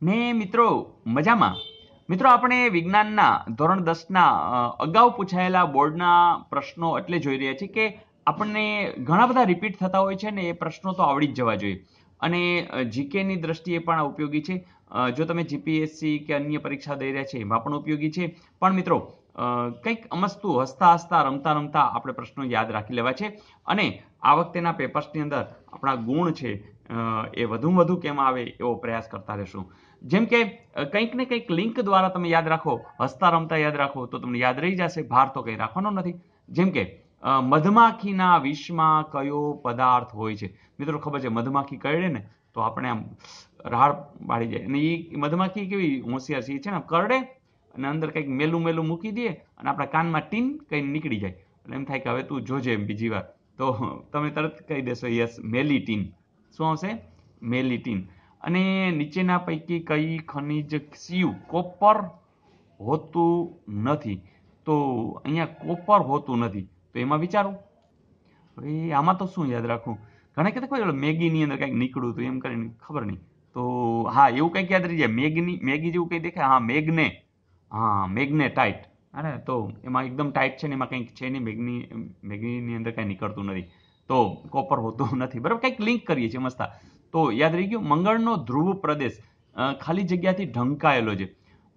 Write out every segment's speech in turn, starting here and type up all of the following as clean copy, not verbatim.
ને મિત્રો મજામાં. મિત્રો આપણે વિજ્ઞાનના ધોરણ 10ના અગાઉ પૂછાયેલા બોર્ડના પ્રશ્નો એટલે જોઈ રહ્યા છીએ કે આપણને ઘણા બધા રિપીટ થતા હોય છે ને એ પ્રશ્નો તો આવડી જ જવા જોઈએ. અને જીકેની દ્રષ્ટિએ પણ આ ઉપયોગી છે. જો તમે જીપીએસસી કે અન્ય પરીક્ષા દઈ રહ્યા છે એમાં પણ ઉપયોગી છે. પણ મિત્રો કંઈક અમસ્તું હસતા હસતા રમતા રમતા આપણે પ્રશ્નો યાદ રાખી લેવા છે. અને આ વખતેના પેપર્સની અંદર આપણા ગુણ છે એ વધુમાં વધુ કેમ આવે એવો પ્રયાસ કરતા રહેશું. જેમ કે કંઈક ને કંઈક લિંક દ્વારા તમે યાદ રાખો, હસતા રમતા યાદ રાખો તો તમને યાદ રહી જશે, ભાર તો કંઈ રાખવાનો નથી. જેમ કે મધમાખીના વિષમાં કયો પદાર્થ હોય છે? મિત્રો ખબર છે મધમાખી કરડે ને તો આપણે આમ રાડ પાડી જાય. અને એ મધમાખી કેવી હોશિયાર છે, છે ને કરડે અને અંદર કંઈક મેલું મેલું મૂકી દે અને આપણા કાનમાં ટીન કંઈ નીકળી જાય. એટલે એમ થાય કે હવે તું જોજે એમ બીજી વાર, તો તમે તરત કહી દેશો યસ મેલિટીન. શું આવશે? મેલિટીન. અને નીચેના પૈકી કઈ ખનિજ સીયુ કોપર હોતું નથી? તો અહીંયા કોપર હોતું નથી તો એમાં વિચારો. હવે આમાં તો શું યાદ રાખવું? ઘણા કહેતા કોઈ મેગીની અંદર કંઈક નીકળ્યું હતું એમ કરીને ખબર નહીં. તો હા એવું કંઈક યાદ રહી જાય. મેગી જેવું કંઈ દેખાય? હા મેગ્ને. હા મેગ્નેટાઇટ. હા તો એમાં એકદમ ટાઈટ છે ને એમાં કંઈક છે નહીં, મેગીની અંદર કંઈ નીકળતું નથી તો કોપર હોતું નથી. બરાબર, કંઈક લિંક કરીએ છીએ મસ્તા. તો યાદ રહી ગયું. મંગળનો ધ્રુવ પ્રદેશ ખાલી જગ્યાથી ઢંકાયેલો છે.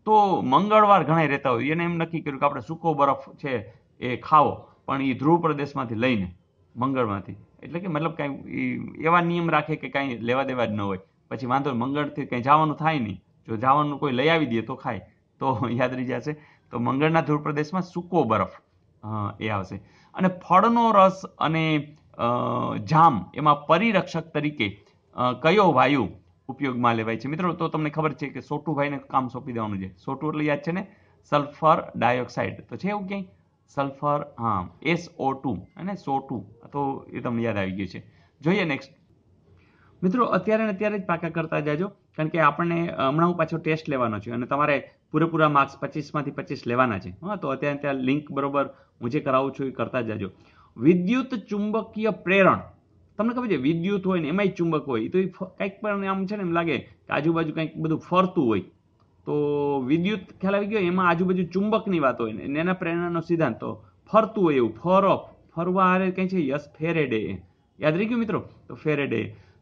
તો મંગળવાર ઘણા રહેતા હોય એને એમ નક્કી કર્યું કે આપણે સૂકો બરફ છે એ ખાવો, પણ એ ધ્રુવ પ્રદેશમાંથી લઈને મંગળમાંથી. એટલે કે મતલબ કાંઈ એવા નિયમ રાખે કે કાંઈ લેવા દેવા જ ન હોય. પછી વાંધો મંગળથી કંઈ જવાનું થાય નહીં, જો જવાનું કોઈ લઈ આવી દે તો ખાય તો યાદ રહી જશે. તો મંગળના ધ્રુવ પ્રદેશમાં સૂકો બરફ એ આવશે. અને ફળનો રસ અને જામ એમાં પરિરક્ષક તરીકે કયો વાયુ ઉપયોગમાં લેવાય છે? મિત્રો તો તમને ખબર છે કે સોટુભાઈને કામ સોંપી દેવાનું છે. સોટુ એટલે યાદ છે ને સલ્ફર ડાયોક્સાઇડ. તો છે એવું ક્યાંય સલ્ફર? હા SO2 અને SO2 તો એ તમને યાદ આવી ગયું છે. જોઈએ નેક્સ્ટ. મિત્રો અત્યારે ને અત્યારે જ પાકા કરતા જાજો, કારણ કે આપણને હમણાં હું પાછો ટેસ્ટ લેવાનો છે અને તમારે પૂરેપૂરા માર્ક્સ 25માંથી 25 લેવાના છે. હા તો અત્યારે ત્યાં લિંક બરોબર હું જે કરાવું છું એ કરતા જાજો. વિદ્યુત ચુંબકીય પ્રેરણ, તમને ખબર છે વિદ્યુત હોય ને એમાંય ચુંબક હોય, તો એ કંઈક પણ આમ છે ને એમ લાગે કે આજુબાજુ કંઈક બધું ફરતું હોય. તો વિદ્યુત ખ્યાલ આવી ગયો, એમાં આજુબાજુ ચુંબકની વાત હોય ને એના પ્રેરણાનો સિદ્ધાંત તો ફરતું હોય એવું, ફરવા હારે કંઈ છે યસ ફેરેડે. યાદ રહી ગયું મિત્રો? તો ફેરેડે.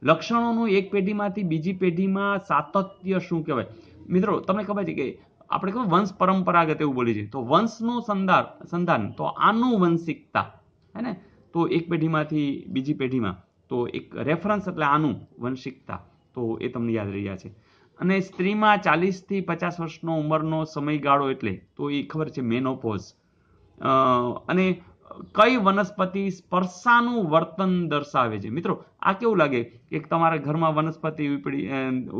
લક્ષણોનું એક પેઢીમાંથી બીજી પેઢીમાં સાતત્ય શું કહેવાય? મિત્રો તમને ખબર છે કે આપણે કહું વંશ પરંપરાગત એવું બોલી છે, તો વંશનું સંધાન તો આનુવંશિકતા હે ને. તો એક પેઢીમાંથી બીજી પેઢીમાં તો એક રેફરન્સ એટલે આનું વંશિકતા, તો એ તમને યાદ રહ્યા છે. અને સ્ત્રીમાં 40થી 50 વર્ષનો ઉંમરનો સમયગાળો એટલે તો એ ખબર છે મેનોપોઝ. અને કઈ વનસ્પતિ સ્પર્શાનું વર્તન દર્શાવે છે? મિત્રો આ કેવું લાગે કે તમારા ઘરમાં વનસ્પતિ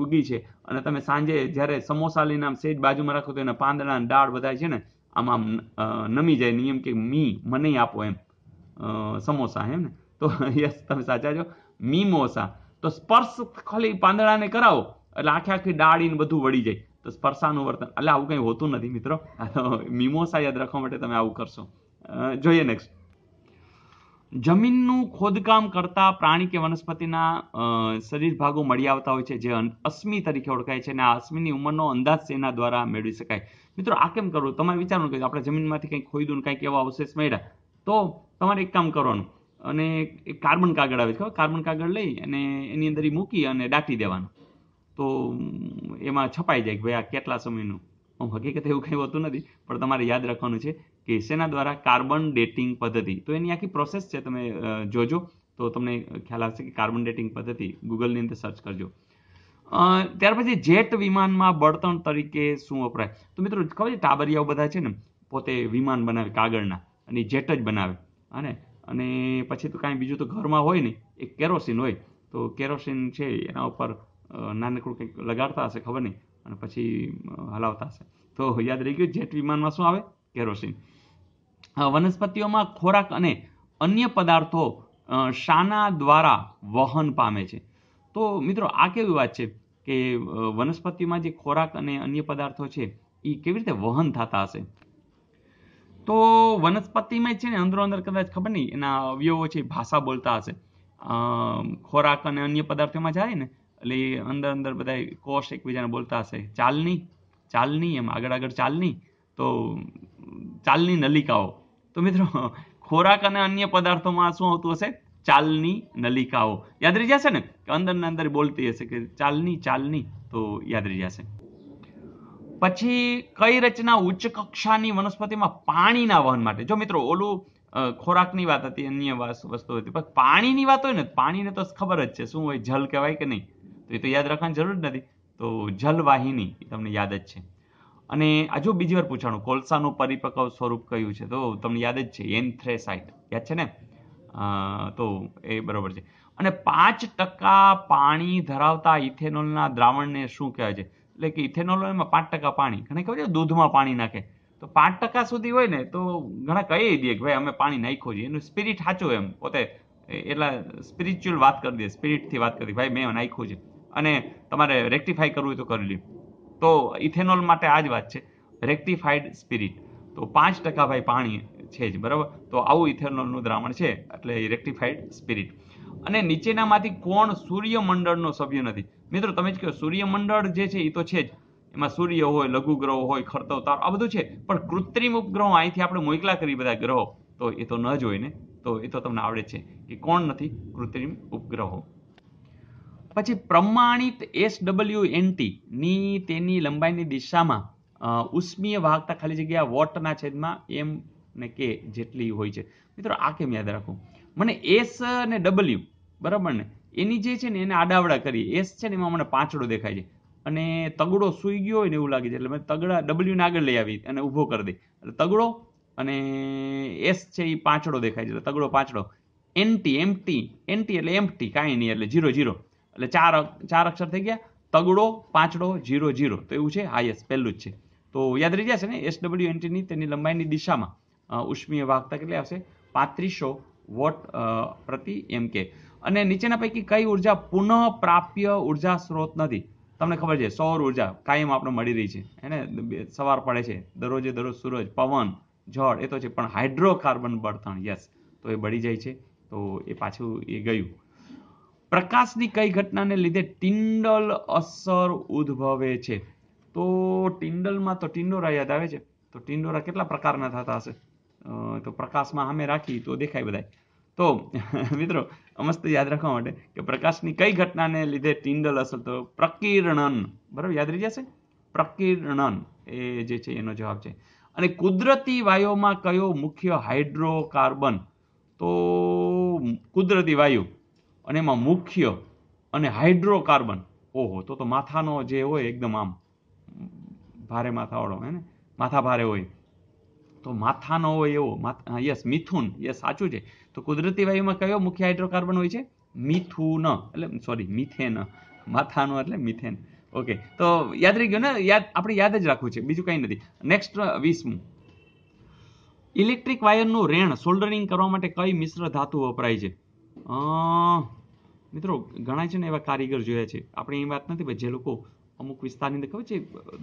ઉગી છે અને તમે સાંજે જ્યારે સમોસા લઈને આમ સેજ બાજુમાં રાખો તો એના પાંદડા ડાળ બધા છે ને આમ આમ નમી જાય, નિયમ કે મને આપો એમ સમોસા એમ ને. તો યસ તમે સાચા છો, મીમોસા. તો સ્પર્શ ખાલી પાંદડાને કરાવો એટલે આખી આખી ડાળી ને બધું વળી જાય, તો સ્પર્શાનું વર્તન. એટલે આવું કંઈ હોતું નથી મિત્રો. મીમોસા યાદ રાખવા માટે તમે આવું કરશો. જોઈએ નેક્સ્ટ. જમીનનું ખોદકામ કરતા પ્રાણી કે વનસ્પતિના શરીર ભાગો મળી આવતા હોય છે જે અશ્મિ તરીકે ઓળખાય છે, અને આ અશ્મિની ઉંમરનો અંદાજ તેના દ્વારા મેળવી શકાય. મિત્રો આ કેમ કરવું? તમારે વિચારવાનું કે આપણે જમીનમાંથી કંઈક ખોદ્યું કંઈક એવા અવશેષ મળ્યા, તો તમારે એક કામ કરવાનું અને એક કાર્બન કાગળ આવે છે, કાર્બન કાગળ લઈ અને એની અંદર મૂકી અને દાટી દેવાનું, તો એમાં છપાઈ જાય કે ભાઈ આ કેટલા સમયનું. હકીકત એવું કંઈ હોતું નથી, પણ તમારે યાદ રાખવાનું છે કે શેના દ્વારા? કાર્બન ડેટિંગ પદ્ધતિ. તો એની આખી પ્રોસેસ છે, તમે જોજો તો તમને ખ્યાલ આવશે કે કાર્બન ડેટિંગ પદ્ધતિ ગૂગલની અંદર સર્ચ કરજો. ત્યાર પછી જેટ વિમાનમાં બળતણ તરીકે શું વપરાય? તો મિત્રો ખબર છે ટાબરિયાઓ બધા છે ને પોતે વિમાન બનાવે કાગળના અને જેટ જ બનાવે અને પછી તો કાંઈ બીજું તો ઘરમાં હોય નહીં, એક કેરોસીન હોય, તો કેરોસીન છે એના ઉપર નાનકડું કંઈક લગાડતા હશે ખબર નહીં અને પછી હલાવતા હશે. તો યાદ રહી ગયું જેટ વિમાનમાં શું આવે? કેરોસીન. વનસ્પતિઓમાં ખોરાક અને અન્ય પદાર્થો શાના દ્વારા વહન પામે છે? તો મિત્રો આ કેવી વાત છે કે વનસ્પતિમાં જે ખોરાક અને અન્ય પદાર્થો છે એ કેવી રીતે વહન થતા હશે? તો વનસ્પતિમાં છે ને અંદરો અંદર કદાચ ખબર નહીં એના અવયવો છે ભાષા બોલતા હશે. ખોરાક અને અન્ય પદાર્થોમાં જાય ને એટલે અંદર અંદર બધા કોષ એકબીજાને બોલતા હશે ચાલની ચાલની, એમ આગળ આગળ ચાલની, તો ચાલની નલિકાઓ. તો મિત્રો ખોરાક અને અન્ય પદાર્થોમાં શું આવતું હશે? ચાલની નલિકાઓ. યાદ રહી જશે ને કે અંદર ને અંદર બોલતી હશે કે ચાલની ચાલની, તો યાદ રહી જશે. પછી કઈ રચના ઉચ્ચ કક્ષાની વનસ્પતિમાં પાણીના વહન માટે? જો મિત્રો ઓલું ખોરાકની વાત હતી, અન્ય વસ્તુ હતી, પણ પાણીની વાત હોય ને, પાણીને તો ખબર જ છે શું હોય, જલ કહેવાય કે નહીં, તો એ તો યાદ રાખવાની જરૂર નથી. તો જલવાહિની તમને યાદ જ છે. અને હજુ બીજી વાર પૂછાણું, કોલસાનું પરિપક્વ સ્વરૂપ કયું છે? તો તમને યાદ જ છે, એન્થ્રેસાઇટ. યાદ છે ને? તો એ બરોબર છે. અને 5% પાણી ધરાવતા ઇથેનોલના દ્રાવણને શું કહેવાય છે? એટલે કે ઇથેનોલ એમાં 5% પાણી. ઘણા ખબર છે દૂધમાં પાણી નાખે તો 5% સુધી હોય ને તો ઘણા કહી દે કે ભાઈ અમે પાણી નાખ્યું છે, એનું સ્પિરિટ સાચું એમ પોતે, એટલા સ્પિરિચ્યુઅલ વાત કરી દે, સ્પિરિટથી વાત કરી ભાઈ મેં નાખ્યું છે, અને તમારે રેક્ટિફાઈ કરવું હોય તો કરી લ્યો. તો ઇથેનોલ માટે આ જ વાત છે, રેક્ટિફાઈડ સ્પિરિટ. તો 5% ભાઈ પાણી છે જ, બરાબર. તો આવું ઇથેનોલનું દ્રાવણ છે, એટલે રેક્ટિફાઈડ સ્પિરિટ. અને નીચેનામાંથી કોણ સૂર્યમંડળનો સભ્ય નથી? મિત્રો તમે જ કહો, સૂર્યમંડળ જે છે એ તો છે જ, એમાં સૂર્ય હોય, લઘુગ્રહો હોય, ખરતો તારો, આ બધું છે, પણ કૃત્રિમ ઉપગ્રહો અહીંથી આપણે મોકલા કરી બધા ગ્રહો, તો એ તો ન જ હોય ને. તો એ તો તમને આવડે છે કે કોણ નથી કૃત્રિમ ઉપગ્રહો. પછી પ્રમાણિત SWNT ની તેની લંબાઈની દિશામાં ઉષ્મીય વાહકતા ખાલી જગ્યા વોટના છેદમાં M ને K જેટલી હોય છે. મિત્રો આ કેમ યાદ રાખવું? મને S અને W, બરાબર ને, એની જે છે ને એને આડાવડા કરીએ. S છે ને એમાં મને પાંચડો દેખાય છે, અને તગડો સૂઈ ગયો હોય ને એવું લાગે છે, એટલે મેં તગડા W ને આગળ લઈ આવી અને ઊભો કરી દે, એટલે તગડો, અને S છે એ પાંચડો દેખાય છે, એટલે તગડો પાંચડો. NT એટલે એમ્પ્ટી, કાંઈ નહીં, એટલે 0 0, એટલે ચાર અક્ષર થઈ ગયા, તગડો પાંચડો 0 0, તો એવું છે. હા યસ, પહેલું જ છે. તો યાદ રહી જશે ને, SWNT ની તેની લંબાઈની દિશામાં ઉષ્મીય વાહકતા કેટલી આવશે? 3500 વોટ પ્રતિ MK. અને નીચેના પૈકી કઈ ઉર્જા પુનઃ પ્રાપ્ય ઉર્જા સ્ત્રોત નથી? તમને ખબર છે સૌર ઉર્જા કાયમ આપણે મળી રહી છે, એને સવાર પડે છે, દરરોજે દરરોજ સૂરજ, પવન, જળ, એ તો છે, પણ હાઇડ્રોકાર્બન બળતણ, યસ, તો એ બળી જાય છે, તો એ પાછું એ ગયું. પ્રકાશની કઈ ઘટનાને લીધે ટિન્ડલ અસર ઉદ્ભવે છે? તો ટિન્ડલમાં તો ટિંડોરા યાદ આવે છે. તો ટિંડોરા કેટલા પ્રકારના થતા હશે? તો પ્રકાશમાં સામે રાખી તો દેખાય બધાય. તો મિત્રો મસ્ત યાદ રાખવા માટે કે પ્રકાશની કઈ ઘટનાને લીધે ટિંડલ અસર, તો પ્રકિરણન, બરાબર, યાદ રહી જશે, પ્રકિરણન એ જે છે એનો જવાબ છે. અને કુદરતી વાયુમાં કયો મુખ્ય હાઇડ્રોકાર્બન? તો કુદરતી વાયુ, અને એમાં મુખ્ય અને હાઇડ્રોકાર્બન, ઓહો, તો માથાનો જે હોય એકદમ આમ ભારે માથાવાળો, હે ને, માથા ભારે હોય, તો માથાનો હોય એવો, યસ, મિથુન, યસ, સાચું છે. તો કુદરતી વાયુમાં કયો મુખ્ય હાઇડ્રોકાર્બન હોય છે? મિથુન, એટલે સોરી મિથેન, માથાનો એટલે મિથેન. ઓકે, તો યાદ રહી ગયું ને? આપણે યાદ જ રાખવું છે, બીજું કંઈ નથી. નેક્સ્ટ 20મું, ઇલેક્ટ્રિક વાયરનું રેણ સોલ્ડરિંગ કરવા માટે કઈ મિશ્ર ધાતુ વપરાય છે? મિત્રો ઘણા છે ને એવા કારીગર જોયા છે, આપણે એ વાત નથી, ભાઈ જે લોકો અમુક વિસ્તારની અંદર ખબર છે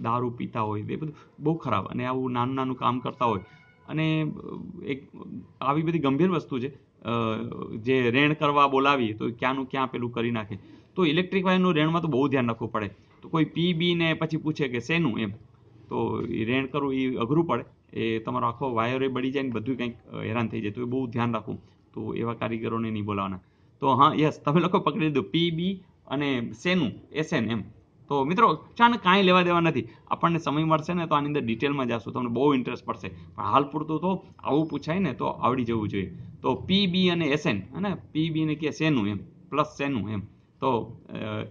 દારૂ પીતા હોય, એ બધું બહુ ખરાબ, અને આવું નાનું નાનું કામ કરતા હોય, અને એક આવી બધી ગંભીર વસ્તુ છે, જે રેણ કરવા બોલાવીએ તો ક્યાંનું ક્યાં પેલું કરી નાખે. તો ઇલેક્ટ્રિક વાયરનું રેણમાં તો બહુ ધ્યાન રાખવું પડે. તો કોઈ PB ને પછી પૂછે કે શેનું, એમ, તો એ રેણ કરવું એ અઘરું પડે, એ તમારો આખો વાયર બળી જાય ને બધું કંઈક હેરાન થઈ જાય, તો એ બહુ ધ્યાન રાખવું. તો એવા કારીગરોને નહીં બોલાવાના. તો હા યસ, તમે લોકો પકડી લીધું, PB અને શેનું, SN, એમ. તો મિત્રો ચાને કાંઈ લેવા દેવા નથી, આપણને સમય મળશે ને તો આની અંદર ડિટેલમાં જશું, તમને બહુ ઇન્ટરેસ્ટ પડશે, પણ હાલ પૂરતું તો આવું પૂછાય ને તો આવડી જવું જોઈએ. તો PB અને SN, અને PB ને કે શેનું, એમ, પ્લસ શેનું, એમ. તો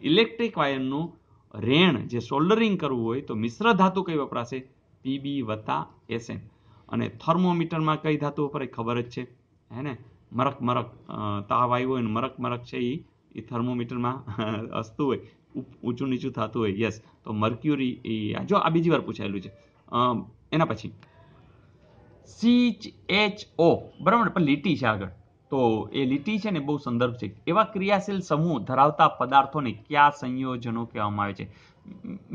ઇલેક્ટ્રિક વાયરનું રેણ જે સોલ્ડરિંગ કરવું હોય તો મિશ્ર ધાતુ કઈ વપરાશે? PB વત્તા SN. અને થર્મોમીટરમાં કઈ ધાતુ વપરાય? ખબર જ છે, હે ને, મરક તાવ આવ્યો હોય ને મરક છે એ થર્મોમીટરમાં હસતું હોય, ઊંચું નીચું થતું હોય, યસ, તો મર્ક્યુરી. જો આ બીજી વાર પૂછાયેલું છે. એના પછી CHO, બરાબર, પણ લીટી છે આગળ, તો એ લીટી છે ને બહુ સંદર્ભ છે. એવા ક્રિયાશીલ સમૂહ ધરાવતા પદાર્થોને કયા સંયોજનો કહેવામાં આવે છે?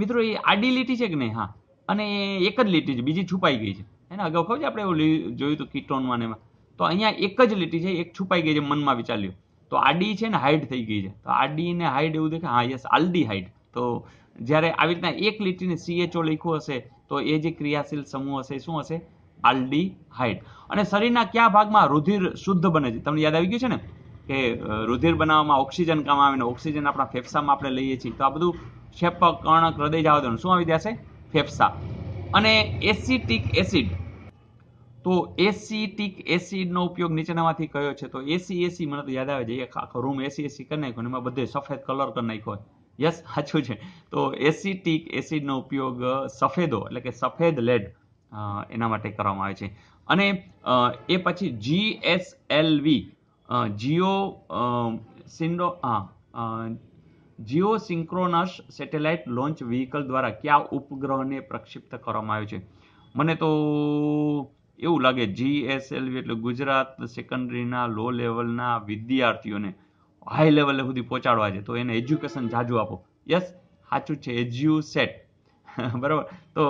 મિત્રો એ આડી લીટી છે કે નહીં? હા, અને એક જ લીટી છે, બીજી છુપાઈ ગઈ છે, એને અગાઉ ખબર છે આપણે એવું જોયું હતું કીટોનમાં ને એમાં. તો અહીંયા એક જ લીટી છે, એક છુપાઈ ગઈ છે, મનમાં વિચાર લ્યો. તો આડી છે ને હાઇડ થઈ ગઈ છે, તો આડી ને હાઇડ એવું દેખાય, હા યસ આલ્ડીહાઇડ. તો જ્યારે આવી રીતના એક લીટીને CHO લખ્યું હશે તો એ જે ક્રિયાશીલ સમૂહ હશે શું હશે? આલ્ડીહાઇડ. અને શરીરના કયા ભાગમાં રુધિર શુદ્ધ બને છે? તમને યાદ આવી ગયું છે ને કે રુધિર બનાવવામાં ઓક્સિજન કામ આવે ને ઓક્સિજન આપણા ફેફસામાં આપણે લઈએ છીએ, તો આ બધું ક્ષેપક, કર્ણક, હૃદય જવા દેવાનું શું આવી જશે? ફેફસા. અને એસિટિક એસિડ, તો એસિટિક એસિડનો ઉપયોગ નીચેનામાંથી કયો છે? તો એસી મને તો યાદ આવે છે, એક આખો રૂમ એસી કરી નાખ્યો એમાં બધે સફેદ કલર કરી નાખ્યો હોય. યસ સાચું છે. તો એસિટિક એસિડનો ઉપયોગ સફેદો એટલે કે સફેદ લેડ એના માટે કરવામાં આવે છે. અને એ પછી GSLV જીઓસિન્ક્રોનસ સેટેલાઇટ લોન્ચ વ્હીકલ દ્વારા કયા ઉપગ્રહને પ્રક્ષિપ્ત કરવામાં આવ્યો છે? મને તો એવું લાગે GSLV એટલે ગુજરાત સેકન્ડરીના લો લેવલના વિદ્યાર્થીઓને હાઈ લેવલે સુધી પહોંચાડવા છે, તો એને એજ્યુકેશન જાજુ આપો. યસ સાચું છે, એજ્યુસેટ. બરાબર. તો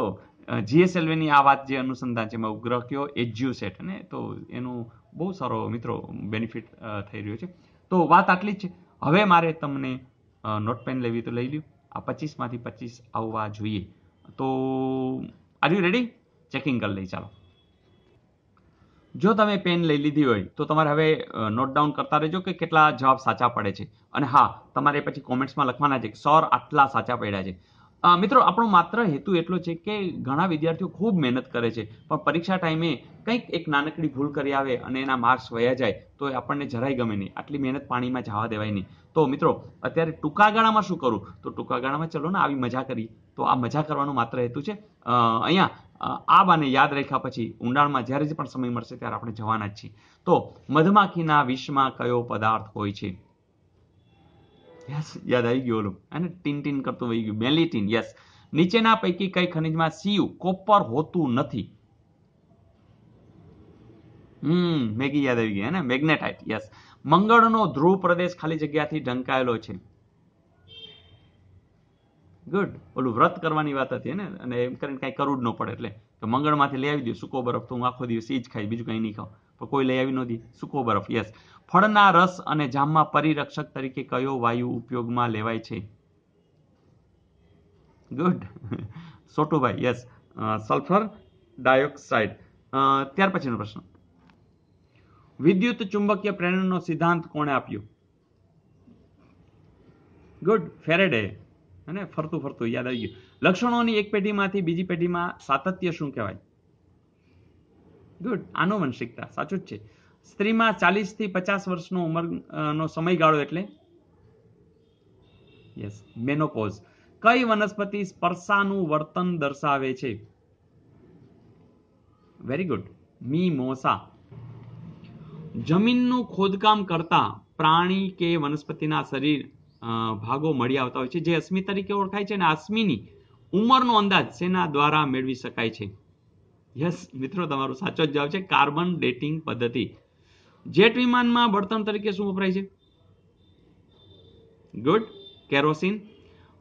GSLVની આ વાત જે અનુસંધાન છે એમાં ઉપગ્રહ કયો? એજ્યુસેટ. ને તો એનું બહુ સારો મિત્રો બેનિફિટ થઈ રહ્યો છે. તો વાત આટલી જ છે. હવે મારે તમને નોટ પેન લેવી તો લઈ લ્યો. આ 25માંથી 25 આવવા જોઈએ. તો આર યુ રેડી? ચેકિંગ કરી લઈ. ચાલો, જો તમે પેન લઈ લીધી હોય તો તમારે હવે નોટ ડાઉન કરતા રહેજો કે કેટલા જવાબ સાચા પડે છે. અને હા, તમારે પછી કોમેન્ટ્સમાં લખવાના છે કે સર આટલા સાચા પડ્યા છે. મિત્રો, આપણો માત્ર હેતુ એટલો છે કે ઘણા વિદ્યાર્થીઓ ખૂબ મહેનત કરે છે પણ પરીક્ષા ટાઈમે કંઈક એક નાનકડી ભૂલ કરી આવે અને એના માર્ક્સ વયા જાય તો આપણને જરાય ગમે નહીં. આટલી મહેનત પાણીમાં જવા દેવાય નહીં. તો મિત્રો, અત્યારે ટૂંકા ગાળામાં શું કરું? તો ટૂંકા ગાળામાં ચલો ને આવી મજા કરી. તો આ મજા કરવાનો માત્ર હેતુ છે. અહીંયા આ બાને યાદ રાખ્યા પછી ઊંડાણમાં જ્યારે પણ સમય મળશે ત્યારે આપણે જવાના જ છીએ. તો મધમાખીના વિષમાં કયો પદાર્થ હોય છે? યસ, યાદ આવી ગયું ઓલું, અને ટીન ટીન કરતું વહી ગયું, મેલિટીન. યસ. નીચેના પૈકી કઈ ખનિજમાં Cu કોપર હોતું નથી? મેગી યાદ આવી ગઈ હે ને, મેગ્નેટાઇટ. યસ. મંગળનો ધ્રુવ પ્રદેશ ખાલી જગ્યાથી ઢંકાયેલો છે. ગુડ. ઓલું વ્રત કરવાની વાત હતી ને, અને એમ કરીને કઈ કરવું જ ન પડે એટલે તો મંગળમાંથી લઈ આવી દો સૂકો બરફ, તો હું આખો દિવસ એ જ ખાઈ, બીજું કંઈ નહીં ખાઉં. પણ કોઈ લઈ આવી ન દે સૂકો બરફ. યસ. ફળના રસ અને જામમાં પરિરક્ષક તરીકે કયો વાયુ ઉપયોગમાં લેવાય છે? Good. Sotubhai. Yes, sulphur dioxide. ત્યાર પછીનો પ્રશ્ન, વિદ્યુત ચુંબકીય પ્રેરણાનો સિદ્ધાંત કોણે આપ્યો? Good, Faraday. અને ફરતું ફરતું યાદ આવી ગયું. લક્ષણોની એક પેઢીમાંથી બીજી પેઢીમાં સાતત્ય શું કહેવાય? ગુડ, આનુવંશિકતા. સાચું જ છે. સ્ત્રીમાં 40 થી 50 વર્ષનો ઉંમરનો સમયગાળો એટલે? Yes, menopause. કઈ વનસ્પતિ સ્પર્શાનું વર્તન દર્શાવે છે? Very good, mimosa. જમીનનું ખોદકામ કરતા પ્રાણી કે વનસ્પતિના શરીર ભાગો મળી આવતા હોય છે જે અશ્મિ તરીકે ઓળખાય છે, અને અશ્મિની ઉંમરનો અંદાજ શેના દ્વારા મેળવી શકાય છે? યસ મિત્રો, તમારો સાચો જ જવાબ છે કાર્બન ડેટિંગ પદ્ધતિ. જેટ વિમાનમાં બળતણ તરીકે શું વપરાય છે? Good, kerosene.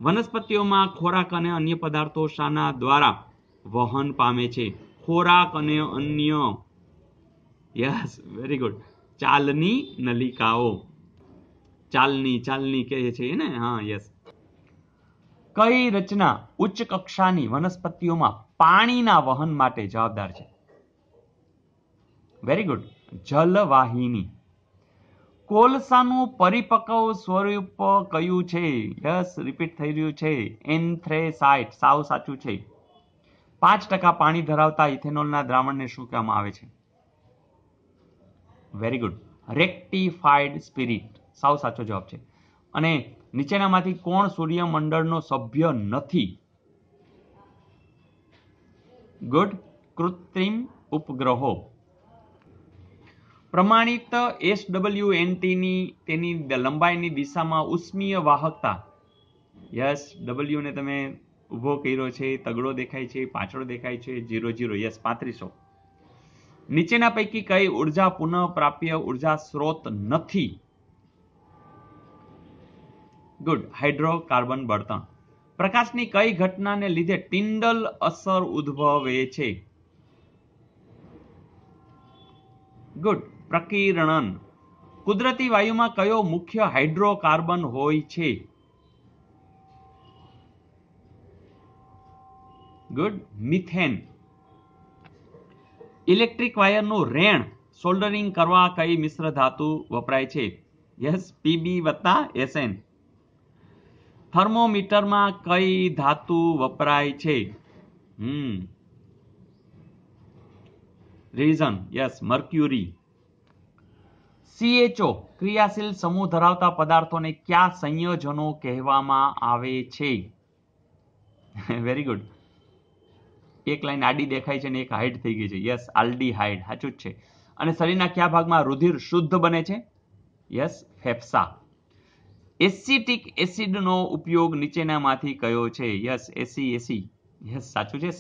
વનસ્પતિઓમાં ખોરાક અને અન્ય પદાર્થો શાના દ્વારા વહન પામે છે? ખોરાક અને અન્ય. યસ, વેરી ગુડ, ચાલની નલિકાઓ. ચાલની કહે છે ને? હા, યસ. કઈ રચના ઉચ્ચ કક્ષાની વનસ્પતિઓમાં પાણીના વહન માટે જવાબદાર છે? Very good, જલવાહિની. કોલસાનું પરિપક્વ સ્વરૂપ કયું છે? યસ, રિપીટ થઈ રહ્યું છે, એન્થ્રેસાઇટ. સાવ સાચું છે. 5% પાણી ધરાવતા ઇથેનોલના દ્રાવણને શું કહેવામાં આવે છે? Very good, rectified spirit. સાવ સાચો જવાબ છે. અને નીચેનામાંથી કોણ સૂર્યમંડળનો સભ્ય નથી? ગુડ, કૃત્રિમ ઉપગ્રહો. પ્રમાણિત SWNT ની તેની લંબાઈની દિશામાં ઉષ્મીય વાહકતા. યસ, W ને તમે ઉભો કર્યો છે, તગડો દેખાય છે, પાછળ દેખાય છે, 00. યસ, 3500. નીચેના પૈકી કઈ ઉર્જા પુનઃપ્રાપ્ય ઉર્જા સ્ત્રોત નથી? ગુડ, હાઇડ્રોકાર્બન બળતણ. પ્રકાશની કઈ ઘટનાને લીધે ટિન્ડલ અસર ઉદ્ભવે છે? ગુડ, પ્રકિરણન. કુદરતી વાયુમાં કયો મુખ્ય હાઇડ્રોકાર્બન હોય છે? Good, methane. ઇલેક્ટ્રિક વાયરનું રેણ સોલ્ડરિંગ કરવા કઈ મિશ્ર ધાતુ વપરાય છે? યસ, પીબી વત્તા એસએન. થર્મોમીટરમાં કઈ ધાતુ વપરાય છે? Reason, yes, mercury. CHO ક્રિયાશીલ સમૂહ ધરાવતા પદાર્થોને કયા સંયોજનો કહેવામાં આવે છે? Very good. એક લાઈન આડી દેખાય છે ને એક હાઇડ થઈ ગઈ છે. Yes, aldehyde. સાચું જ છે. અને શરીરના કયા ભાગમાં રુધિર શુદ્ધ બને છે? યસ, ફેફસા. એસિટિક એસિડનો ઉપયોગ નીચેનામાંથી કયો છે? યસ, એસી. યસ, સાચું છે.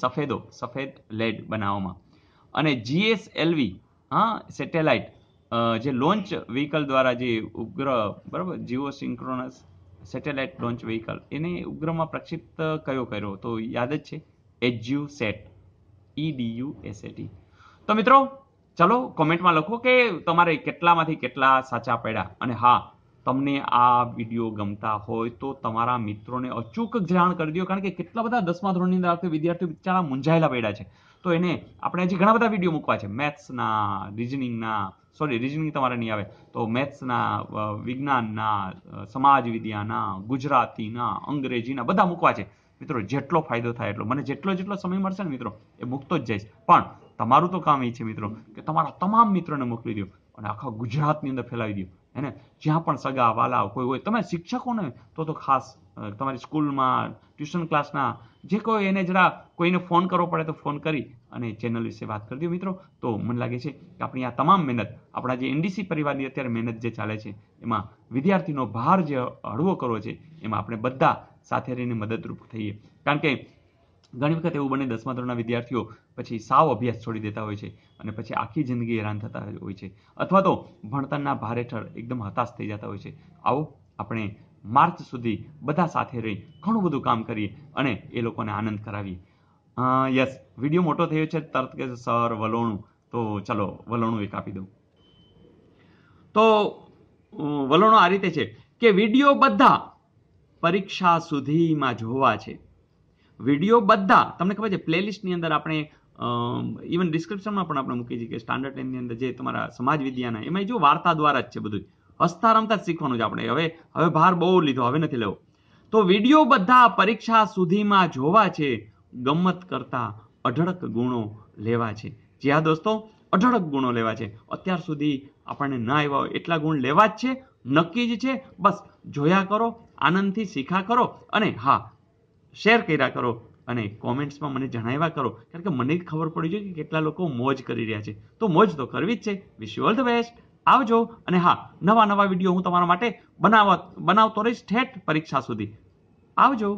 સફેદ લેડ બનાવવામાં. અને GSLV, સેટેલાઇટ જે લોન્ચ વ્હીકલ દ્વારા જે ઉપગ્રહ, બરાબર, Jio synchronous satellite launch vehicle, એને ઉપગ્રહમાં પ્રક્ષેપિત કયો કર્યો? તો યાદ જ છે, EDUSAT. EDUSAT. તો મિત્રો ચલો કોમેન્ટમાં લખો કે તમારે કેટલામાંથી કેટલા સાચા પડ્યા. અને હા, તમને આ વિડીયો ગમતા હોય તો તમારા મિત્રોને અચૂક જાણ કરી દો, કારણ કે કેટલા બધા 10મા ધોરણની અંદર વિદ્યાર્થીઓ બિચારા મૂંઝાયેલા પડ્યા છે. તો એને આપણે હજી ઘણા બધા વિડીયો મૂકવા છે, મેથ્સના, રિઝનિંગ તમારે નહીં આવે તો મેથ્સના, વિજ્ઞાનના, સમાજ વિદ્યાના, ગુજરાતીના, અંગ્રેજીના બધા મૂકવા છે. મિત્રો જેટલો ફાયદો થાય એટલો, મને જેટલો સમય મળશે ને મિત્રો એ મૂકતો જ જઈશ. પણ તમારું તો કામ એ છે મિત્રો કે તમારા તમામ મિત્રોને મોકલી દો અને આખા ગુજરાતની અંદર ફેલાવી દો. એને જ્યાં પણ સગા વાલા કોઈ હોય, તમે શિક્ષકોને તો ખાસ તમારી સ્કૂલમાં, ટ્યુશન ક્લાસના જે કોઈ, એને જરા કોઈને ફોન કરવો પડે તો ફોન કરી અને ચેનલ વિશે વાત કરી દો મિત્રો. તો મને લાગે છે કે આપણી આ તમામ મહેનત, આપણા જે NDC પરિવારની અત્યારે મહેનત જે ચાલે છે, એમાં વિદ્યાર્થીનો ભાર જે હળવો કરવો છે, એમાં આપણે બધા સાથે રહીને મદદરૂપ થઈએ. કારણ કે ઘણી વખત એવું બને 10મા ધોરણના વિદ્યાર્થીઓ પછી સાવ અભ્યાસ છોડી દેતા હોય છે અને પછી આખી જિંદગી હેરાન થતા હોય છે, અથવા તો ભણતરના ભાર હેઠળ એકદમ હતાશ થઈ જતા હોય છે. આવો આપણે માર્ચ સુધી બધા સાથે રહી ઘણું બધું કામ કરીએ અને એ લોકોને આનંદ કરાવીએ. યસ, વિડીયો મોટો થયો છે, તરત કે સર વલોણું, તો ચલો વલોણું એક આપી દઉં. તો વલોણો આ રીતે છે કે વિડીયો બધા પરીક્ષા સુધીમાં જોવા છે. વિડીયો બધા, તમને ખબર છે પ્લેલિસ્ટની અંદર આપણે ઇવન ડિસ્ક્રિપ્શનમાં પણ આપણે મૂકીએ છીએ કે સ્ટાન્ડર્ડ 10ની અંદર જે તમારા સમાજ વિદ્યાના, એમાં જો વાર્તા દ્વારા જ છે બધું, હસતા રમતા જ શીખવાનું છે આપણે. હવે ભાર બહુ લીધો, હવે નથી લેવો. તો વિડીયો બધા પરીક્ષા સુધીમાં જોવા છે, ગમત કરતા અઢળક ગુણો લેવા છે. જી હા દોસ્તો, અઢળક ગુણો લેવા છે. અત્યાર સુધી આપણને ના આવ્યા હોય એટલા ગુણ લેવા જ છે, નક્કી જ છે. બસ જોયા કરો, આનંદથી શીખા કરો અને હા, શેર કર્યા કરો અને કોમેન્ટ્સમાં મને જણાવ્યા કરો, કારણ કે મને ખબર પડી જોઈએ કે કેટલા લોકો મોજ કરી રહ્યા છે. તો મોજ તો કરવી જ છે. Wish you all the best. આવજો. અને હા, નવા વિડીયો હું તમારા માટે બનાવતો રહીશ ઠેઠ પરીક્ષા સુધી. આવજો.